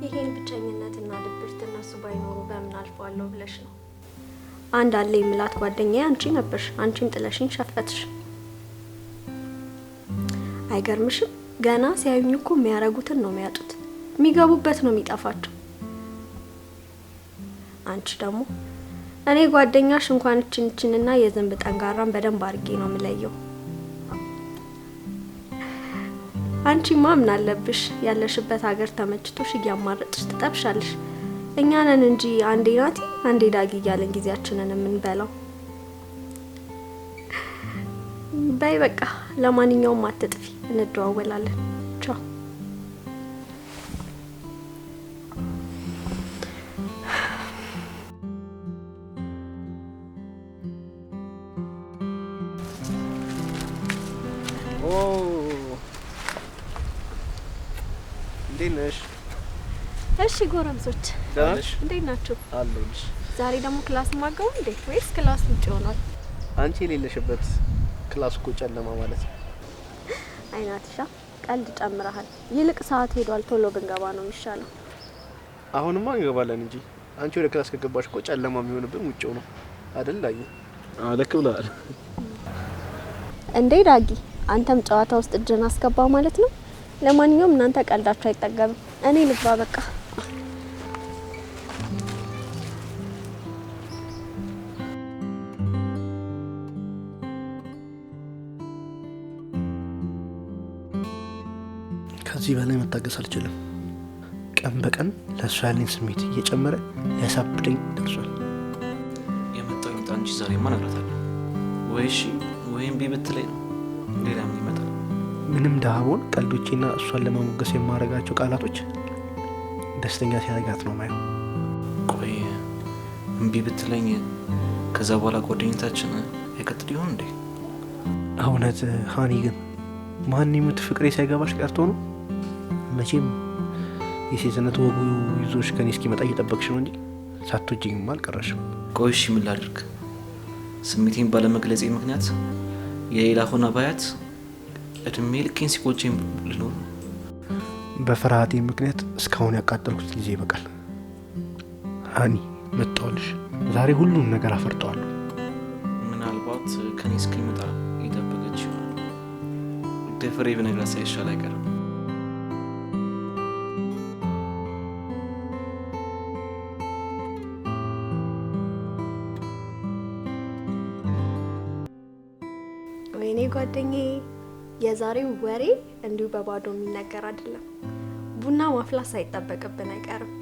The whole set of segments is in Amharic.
ይሄን ብቸኝነትና ድብርት እነሱ ባይኖሩ በምን አልፈዋለሁ ብለሽ ነው? አንድ አለ የምላት ጓደኛዬ አንቺ ነበርሽ። አንቺም ጥለሽኝ ሸፈትሽ። አይገርምሽም? ገና ሲያዩኝ እኮ የሚያረጉትን ነው የሚያጡት፣ የሚገቡበት ነው የሚጠፋቸው። አንቺ ደግሞ እኔ ጓደኛሽ እንኳን እችንችንና የዝንብ ጠንጋራን በደንብ አድርጌ ነው የምለየው። አንቺማ ምን አለብሽ ያለሽበት ሀገር ተመችቶሽ እያማረጥሽ ትጠብሻለሽ። እኛ ነን እንጂ አንዴ ናቲ አንዴ ዳጊ እያለን ጊዜያችንን የምንበላው። በይ በቃ ለማንኛውም አትጥፊ፣ እንደዋወላለን። ቻው። እንዴነሽ? እሺ ጎረምሶች እንዴት ናችሁ? አለሁልሽ። ዛሬ ደግሞ ክላስ ማገው እንዴ ወይስ ክላስ ውጭ ሆኗል? አንቺ የሌለሽበት ክላስ እኮ ጨለማ ማለት ነው። አይናትሻ ቀልድ ጨምረሃል። ይልቅ ሰዓት ሄዷል፣ ቶሎ ብንገባ ነው የሚሻለው። አሁንማ እንገባለን እንጂ አንቺ ወደ ክላስ ከገባሽ እኮ ጨለማ የሚሆንብን ውጭው ነው አይደል? ላይ ልክ ብለሃል እንዴ ዳጊ፣ አንተም ጨዋታ ውስጥ እጅን አስገባ ማለት ነው። ለማንኛውም እናንተ ቀልዳችሁ አይጠገብም። እኔ ልግባ በቃ። ከዚህ በላይ መታገስ አልችልም። ቀን በቀን ለእሷ ያለኝ ስሜት እየጨመረ ሊያሳብደኝ ደርሷል። የመጣው ይምጣ እንጂ ዛሬማ እነግራታለሁ። ወይ እሺ ወይም ቢብትለኝ ነው። ሌላ ምን ይመጣል? ምንም ዳሃቦን ቀልዶቼና እሷን ለማሞገስ የማረጋቸው ቃላቶች ደስተኛ ሲያረጋት ነው ማየው። ቆይ እምቢ ብትለኝ ከዛ በኋላ ጓደኝነታችን አይቀጥል ይሆን እንዴ? እውነት ሀኒ ግን ማን ይሙት ፍቅሬ ሳይገባሽ ቀርቶ ነው? መቼም የሴትነት ወጉ ይዞሽ ከኔ እስኪመጣ እየጠበቅሽ ነው እንጂ ሳትወጂኝማ አልቀረሽም። ቆይ እሺ ምን ላድርግ? ስሜቴን ባለመግለጼ ምክንያት የሌላ ሆና ባያት እድሜ ልኬን ሲቆጨኝ ልኖር ነው። በፍርሃቴ ምክንያት እስካሁን ያቃጠልኩት ጊዜ ይበቃል። ሀኒ መጣሁልሽ። ዛሬ ሁሉም ነገር አፈርጠዋለሁ። ምናልባት ከኔ እስኪመጣ የጠበቀች ይሆናል። ደፍሬ ብነግራት ሳይሻል አይቀርም። ወይኔ ጓደኛዬ፣ የዛሬው ወሬ እንዲሁ በባዶ የሚነገር አይደለም። ቡና ማፍላት ሳይጠበቅብን አይቀርም።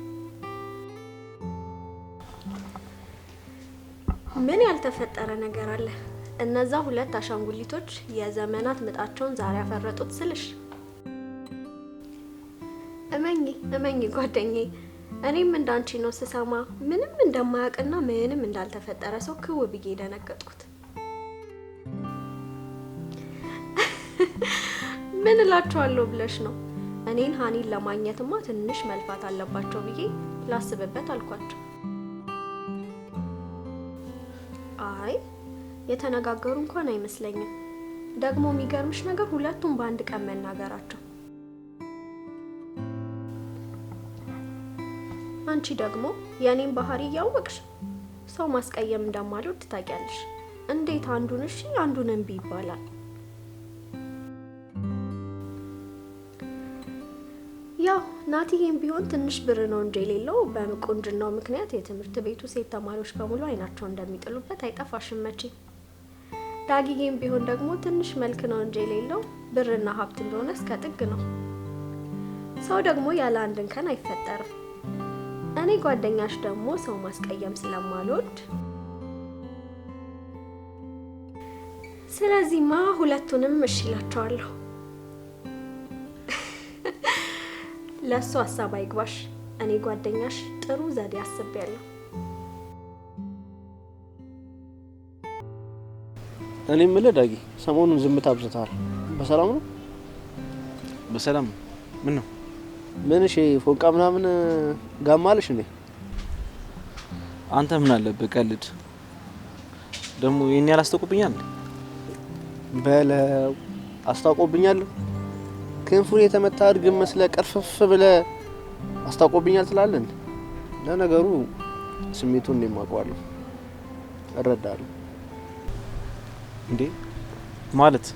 ምን ያልተፈጠረ ነገር አለ? እነዛ ሁለት አሻንጉሊቶች የዘመናት ምጣቸውን ዛሬ ያፈረጡት ስልሽ። እመኝ ጓደኛዬ፣ እኔም እንዳንቺ ነው ስሰማ ምንም እንደማያውቅና ምንም እንዳልተፈጠረ ሰው ክው ብዬ ደነገጥኩት። ምን እላችኋለሁ ብለሽ ነው? እኔን ሀኒን ለማግኘትማ ትንሽ መልፋት አለባቸው ብዬ ላስብበት አልኳቸው። አይ የተነጋገሩ እንኳን አይመስለኝም። ደግሞ የሚገርምሽ ነገር ሁለቱም በአንድ ቀን መናገራቸው። አንቺ ደግሞ የኔን ባህሪ እያወቅሽ ሰው ማስቀየም እንደማልወድ ታውቂያለሽ። እንዴት አንዱን እሺ አንዱን እምቢ ይባላል? ያው ናቲዬም ቢሆን ትንሽ ብር ነው እንጂ የሌለው በቁንጅናው ምክንያት የትምህርት ቤቱ ሴት ተማሪዎች በሙሉ አይናቸው እንደሚጥሉበት አይጠፋሽም መቼም። ዳጊዬም ቢሆን ደግሞ ትንሽ መልክ ነው እንጂ የሌለው ብርና ሀብት እንደሆነ እስከ ጥግ ነው። ሰው ደግሞ ያለ አንድ እንከን አይፈጠርም። እኔ ጓደኛሽ ደግሞ ሰው ማስቀየም ስለማልወድ ስለዚህማ ሁለቱንም እሺ እላቸዋለሁ። ለሱ ሀሳብ አይግባሽ። እኔ ጓደኛሽ ጥሩ ዘዴ አስቤያለሁ። እኔ የምልህ ዳጊ፣ ሰሞኑን ዝምታ አብዝተሃል። በሰላም ነው? በሰላም ነው። ምን ነው? ምን እሺ ፎንቃ ምናምን ጋማልሽ እንዴ? አንተ ምን አለብህ? ቀልድ ደግሞ የኔ ያላስተቁብኛል። በለው አስታውቆብኛል። ክንፉን የተመታ እርግብ መስለ ቀርፈፍ ብለ አስታውቆብኛል ትላለን። ለነገሩ ስሜቱን እኔም አውቀዋለሁ፣ እረዳለሁ። እንዴ ማለት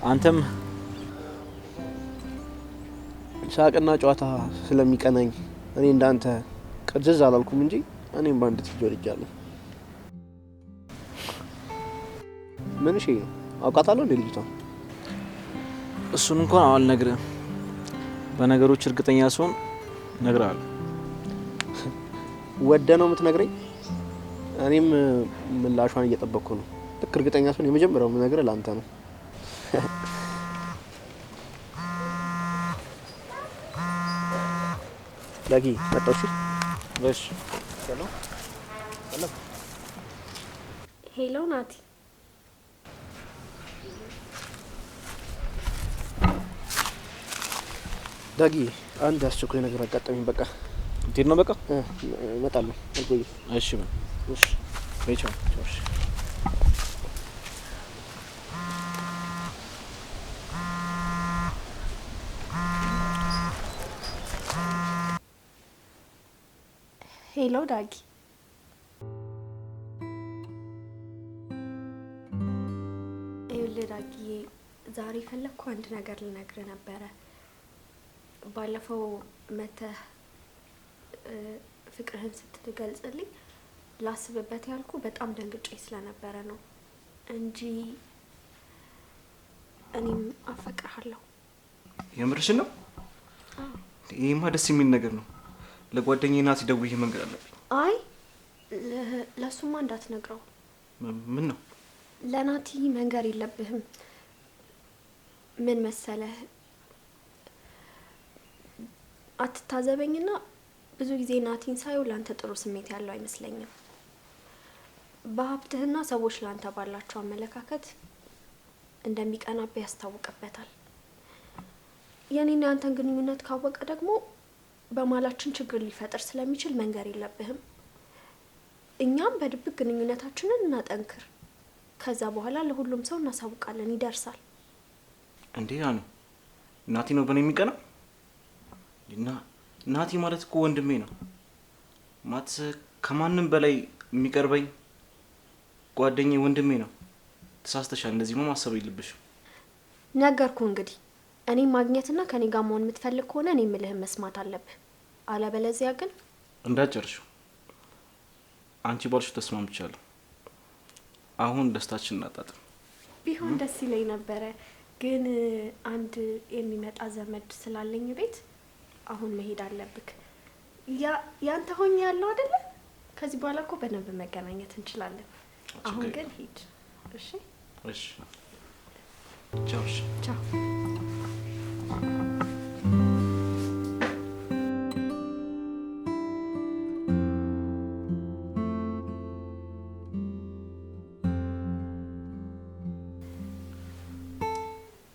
አንተም ሳቅና ጨዋታ ስለሚቀናኝ እኔ እንዳንተ ቅርዝዝ አላልኩም እንጂ እኔም በአንድ ልጅ ወልጃለሁ። ምን እሺ ነው አውቃታለሁ እንዴ ልጅቷ? እሱን እንኳን አልነግርህም። በነገሮች እርግጠኛ ስሆን እነግርሃለሁ። ወደ ነው የምትነግረኝ? እኔም ምላሿን እየጠበቅኩ ነው። ልክ እርግጠኛ ስሆን የመጀመሪያው የምነግርህ ለአንተ ነው። ዳጊ መጣሁ። እሺ ሄሎ ናቲ። ዳጊ አንድ አስቸኳይ ነገር አጋጠመኝ። በቃ እንዴት ነው? በቃ እመጣለሁ፣ አልቆይም። እሺ እሺ በቻው። እሺ ሄሎ ዳጊ። ይኸውልህ ዳጊዬ፣ ዛሬ ፈለግኩ አንድ ነገር ልነግርህ ነበረ። ባለፈው መተህ ፍቅርህን ስትገልጽልኝ ላስብበት ያልኩ በጣም ደንግጬ ስለነበረ ነው እንጂ እኔም አፈቅርሃለሁ። የምርሽን ነው? ይሄማ ደስ የሚል ነገር ነው። ለጓደኛዬ ናቲ ደውዬ መንገር አለብኝ። አይ ለሱማ እንዳትነግረው። ምን ነው? ለናቲ መንገር የለብህም። ምን መሰለህ፣ አትታዘበኝና ብዙ ጊዜ ናቲን ሳየው ላንተ ጥሩ ስሜት ያለው አይመስለኝም። በሀብትህና ሰዎች ላንተ ባላቸው አመለካከት እንደሚቀናብህ ያስታውቅበታል። የኔና ያንተን ግንኙነት ካወቀ ደግሞ በማላችን ችግር ሊፈጥር ስለሚችል መንገር የለብህም። እኛም በድብቅ ግንኙነታችንን እናጠንክር። ከዛ በኋላ ለሁሉም ሰው እናሳውቃለን፣ ይደርሳል። እንዴ ያኑ ናቲ ነው በእኔ የሚቀናው? ናቲ ማለት እኮ ወንድሜ ነው። ከማንም በላይ የሚቀርበኝ ጓደኛዬ ወንድሜ ነው። ተሳስተሻል። እንደዚህ ማሰብ የለብሽም። ነገርኩ እንግዲህ። እኔ ማግኘትና ከኔ ጋር መሆን የምትፈልግ ከሆነ እኔ የምልህን መስማት አለብህ። አለበለዚያ ግን እንዳጨርሽው። አንቺ ባልሽው ተስማምቻለሁ። አሁን ደስታችን እናጣጥም። ቢሆን ደስ ይለኝ ነበረ፣ ግን አንድ የሚመጣ ዘመድ ስላለኝ ቤት አሁን መሄድ አለብክ። ያንተ ሆኜ ያለው አይደለ? ከዚህ በኋላ እኮ በደንብ መገናኘት እንችላለን። አሁን ግን ሂድ። እሺ እሺ። ቻው። ቻው።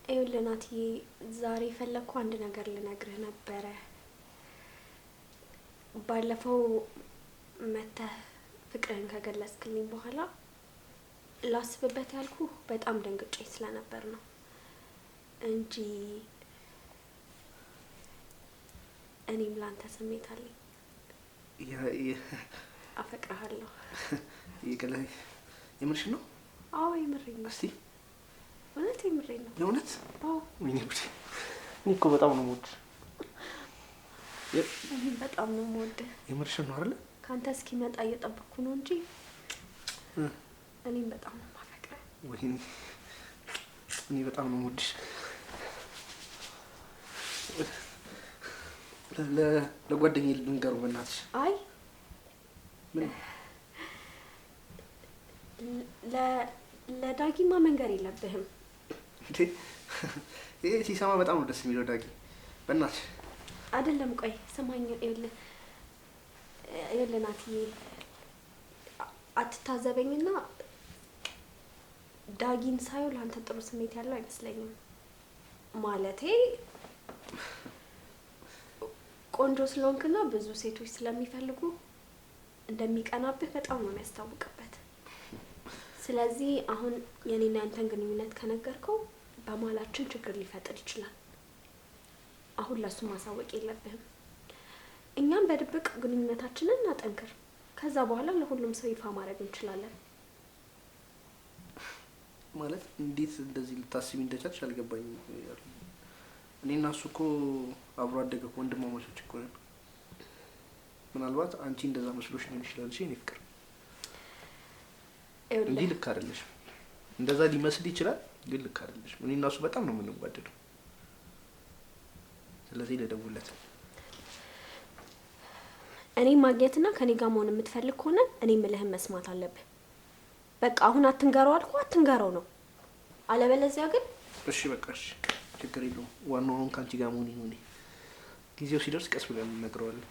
ይኸውልህ ናትዬ፣ ዛሬ የፈለግኩ አንድ ነገር ልነግርህ ነበረ። ባለፈው መተህ ፍቅርህን ከገለጽክልኝ በኋላ ላስብበት ያልኩ በጣም ደንግጬ ስለነበር ነው እንጂ እኔም ላንተ ስሜት አለኝ። አፈቅርሃለሁ። ይቅለይ። የምርሽ ነው? አዎ የምሬኝ ነው። እስቲ እውነት የምሬኝ ነው። የእውነት? አዎ። ወይኔ ጉዴ! እኔ እኮ በጣም ነው የምወድሽ። እኔም በጣም ነው የምወድህ። የምርሽ ነው አይደል? ካንተ እስኪመጣ እየጠበቅኩ ነው እንጂ እኔም በጣም ነው የማፈቅረው። ወይኔ እኔ በጣም ነው የምወድሽ። ለጓደኛዬ ልንገረው በእናትሽ። አይ ምን ለዳጊማ መንገር የለብህም እንዴ? ይሄ ሲሰማ በጣም ነው ደስ የሚለው። ዳጊ በእናትሽ አይደለም። ቆይ ስማኝ። ይኸውልህ ናትዬ፣ አትታዘበኝና ዳጊን ሳየው ለአንተ ጥሩ ስሜት ያለው አይመስለኝም። ማለቴ ቆንጆ ስለሆንክና ብዙ ሴቶች ስለሚፈልጉ እንደሚቀናብህ በጣም ነው የሚያስታውቅበት። ስለዚህ አሁን የኔና ያንተን ግንኙነት ከነገርከው በማላችን ችግር ሊፈጥር ይችላል። አሁን ለሱ ማሳወቅ የለብህም። እኛም በድብቅ ግንኙነታችንን እናጠንክር። ከዛ በኋላ ለሁሉም ሰው ይፋ ማድረግ እንችላለን። ማለት እንዴት እንደዚህ ልታስቢ እንደቻልሽ አልገባኝም። እኔና እሱ እኮ አብሮ አደገ ወንድማማቾች እኮ ነን። ምናልባት አንቺ እንደዛ መስሎሽ ሊሆን ይችላል እኔ ፍቅር እንጂ ልክ አይደለሽም። እንደዛ ሊመስል ይችላል ግን ልክ አይደለሽም። እኔና እሱ በጣም ነው የምንዋደደው። ስለዚህ ልደውልለት። እኔ ማግኘትና ከኔ ጋር መሆን የምትፈልግ ከሆነ እኔ ምልህን መስማት አለብህ። በቃ አሁን አትንገረው አልኩ፣ አትንገረው ነው። አለበለዚያ ግን እሺ በቃ እሺ፣ ችግር የለውም። ዋናውን ካንቺ ጋር መሆን ይሁን። ጊዜው ሲደርስ ቀስ ብለን እንነግረዋለን።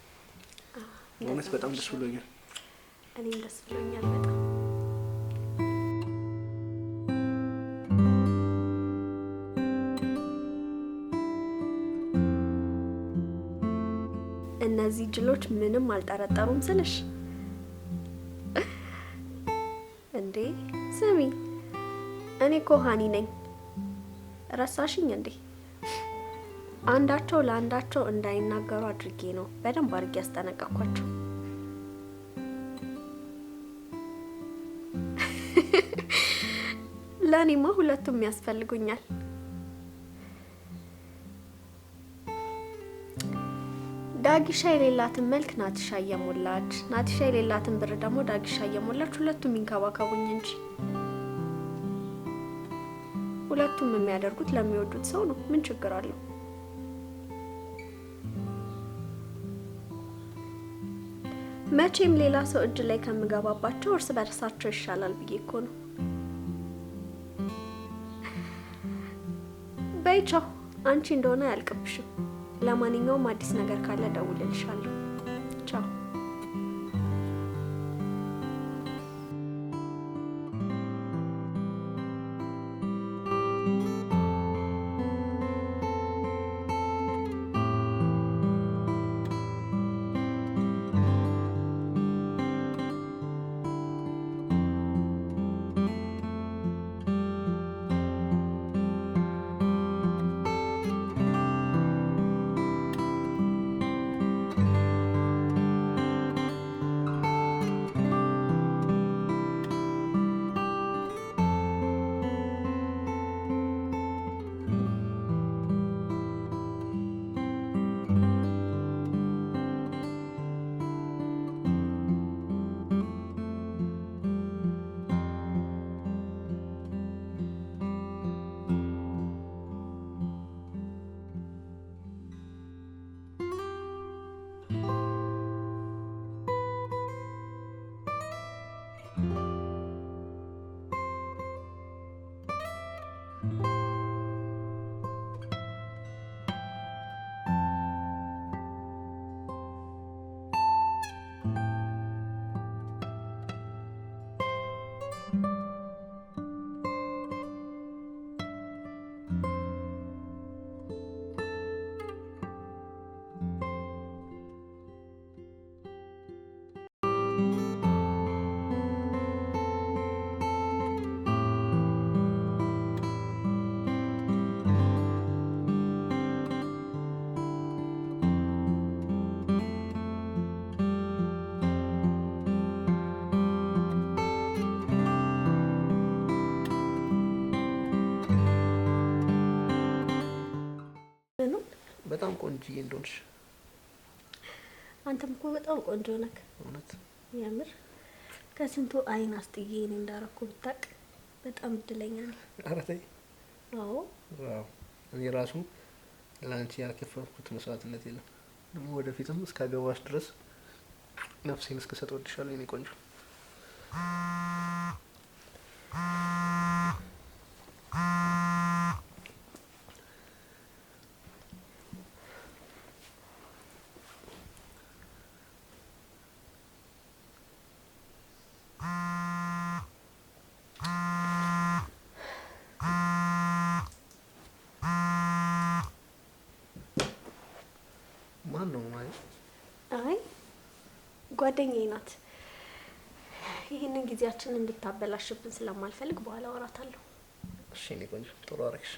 እውነት በጣም ደስ ብሎኛል። እኔም ደስ ብሎኛል በጣም። እነዚህ ጅሎች ምንም አልጠረጠሩም ስልሽ እንዴ። ስሚ እኔ እኮ ሀኒ ነኝ። ረሳሽኝ እንዴ? አንዳቸው ለአንዳቸው እንዳይናገሩ አድርጌ ነው በደንብ አድርጌ ያስጠነቀቅኳቸው። ለእኔማ ሁለቱም ያስፈልጉኛል። ዳጊሻ የሌላትን መልክ ናትሻ እየሞላች፣ ናትሻ የሌላትን ብር ደግሞ ዳጊሻ እየሞላች ሁለቱም ይንከባከቡኝ እንጂ። ሁለቱም የሚያደርጉት ለሚወዱት ሰው ነው። ምን ችግር አለው? መቼም ሌላ ሰው እጅ ላይ ከምገባባቸው እርስ በርሳቸው ይሻላል ብዬ እኮ ነው። በይ ቻው። አንቺ እንደሆነ አያልቅብሽም። ለማንኛውም አዲስ ነገር ካለ ደውልልሻለሁ። ቻው። በጣም ቆንጆዬ እንደሆንሽ። አንተም እኮ በጣም ቆንጆ ነክ። እውነት ያምር። ከስንቱ አይን አስጥዬ እኔ እንዳረኩ ብታቅ በጣም እድለኛ ነኝ። ኧረ ተይ። አዎ ዋው። እኔ ራሱ ለአንቺ ያልከፈልኩት መስዋዕትነት የለም። ደግሞ ወደፊትም እስካገባሽ ድረስ ነፍሴን እስክሰጥ ወድሻለሁ የኔ ቆንጆ። አይ ጓደኛዬ ናት። ይህንን ጊዜያችንን እንድታበላሽብን ስለማልፈልግ በኋላ አወራታለሁ። እሺ እኔ ቆንጆ ጥሩ አደረግሽ።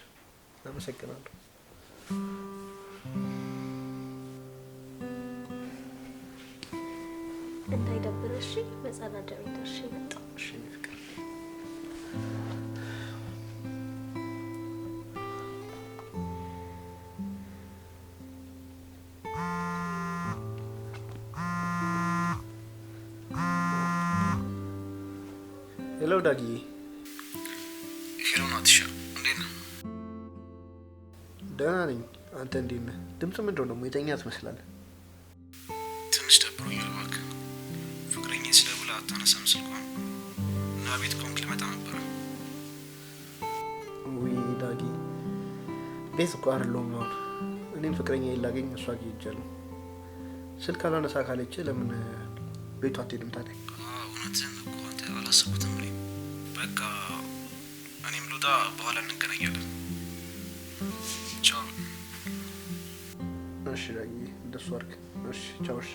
አመሰግናለሁ። እንዳይደብርሽ መጸዳጃ ቤት እሺ መጣሁ። እሺ እኔ ፍቅር ሄሎ ዳጊ። ሄሎ ናትሻ፣ እንዴት ነህ? ደህና ነኝ። አንተ እንዴት ነህ? ድምፅ ምንድን ነው? የተኛ ትመስላለህ። ትንሽ ደብሮኛል እባክህ። ፍቅረኛዬ ስደውል አታነሳም ስልኳን እና ቤት ከሆንክ ልመጣ ነበረ። ውይ ዳጊ፣ ቤት እኮ አይደለሁም አሁን። እኔም ፍቅረኛዬን ላገኝ እሷ ጋር ሄጃለሁ። ስልክ አላነሳ ካለች ለምን ቤቷ አትሄድም ታዲያ? እውነትህን እኮ አንተ አላሰብኩትም። በቃ እኔም ልውጣ፣ በኋላ እንገናኛለን። ቻው። እሺ ዳጊ፣ እንደሱ አድርግ። እሺ ቻው። እሺ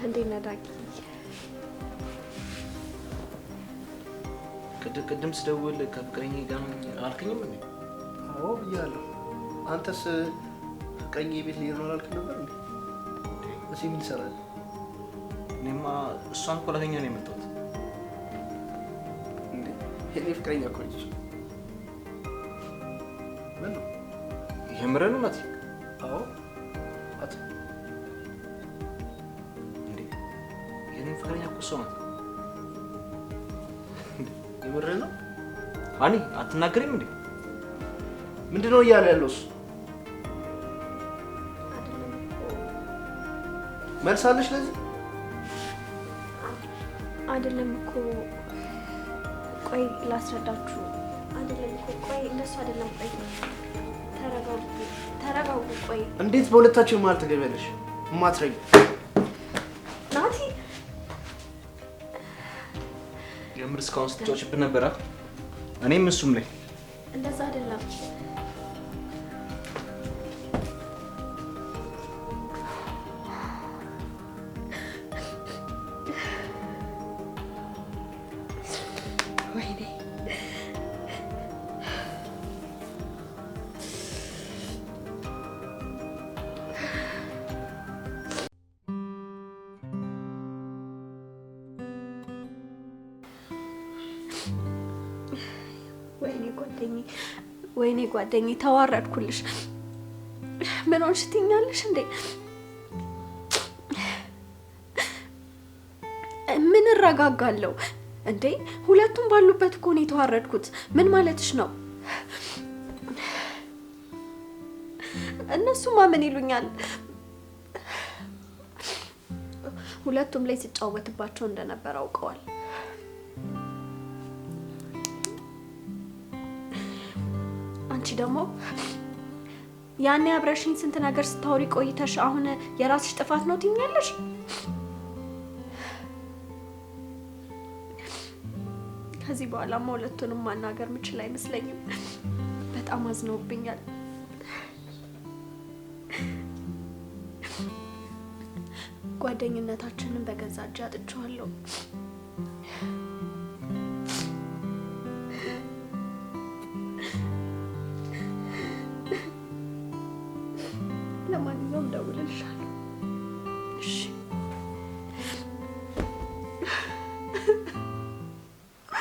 እንዴት ነህ ዳጊ? ቅድም ስደውል ከፍቅረኛዬ ጋር አልከኝም እንዴ? አዎ ብያለሁ። አንተስ ፍቅረኛዬ ቤት ልሄድ ነው አላልክም ነበር እንዴ? እዚህ ምን ይሰራል? እኔማ እሷን እኮ ላገኛ ነው የመጣሁት። እንዴ የኔ ፍቅረኛ እኮ ነች። ምን ነው የምርህን ነው ናቲ? አዎ አት እንዴ የኔ ፍቅረኛ እኮ እሷ ናት። የምርህን ነው? አኒ አትናገሪም እንዴ? ምንድን ነው እያለ ያለው እሱ? መልስ አለሽ ለዚህ? አይደለም እኮ ቆይ ላስረዳችሁ። አይደለም እኮ ቆይ እንደሱ አይደለም። ቆይ ተረጋጉ። ቆይ እንዴት በሁለታችሁ መሀል ትገቢያለሽ? ማትረጊ ናቲ፣ የምር እስካሁን ስትጫወችብን ነበር። እኔም እሱም ላይ እንደዛ አይደለም። ወይኔ ጓደኛዬ ተዋረድኩልሽ። ምን ሆንሽ ትይኛለሽ እንዴ? ምን እረጋጋለሁ እንዴ? ሁለቱም ባሉበት እኮ ነው የተዋረድኩት። ምን ማለትሽ ነው? እነሱማ ምን ይሉኛል? ሁለቱም ላይ ሲጫወትባቸው እንደነበር አውቀዋል። አንቺ ደግሞ ያኔ አብረሽኝ ስንት ነገር ስታወሪ ቆይተሽ አሁን የራስሽ ጥፋት ነው ትይኛለሽ? ከዚህ በኋላማ ሁለቱንም ማናገር ምችል አይመስለኝም። በጣም አዝነውብኛል። ጓደኝነታችንን በገዛ እጄ አጥቼዋለሁ። ለማንኛውም ደውልልሻለሁ።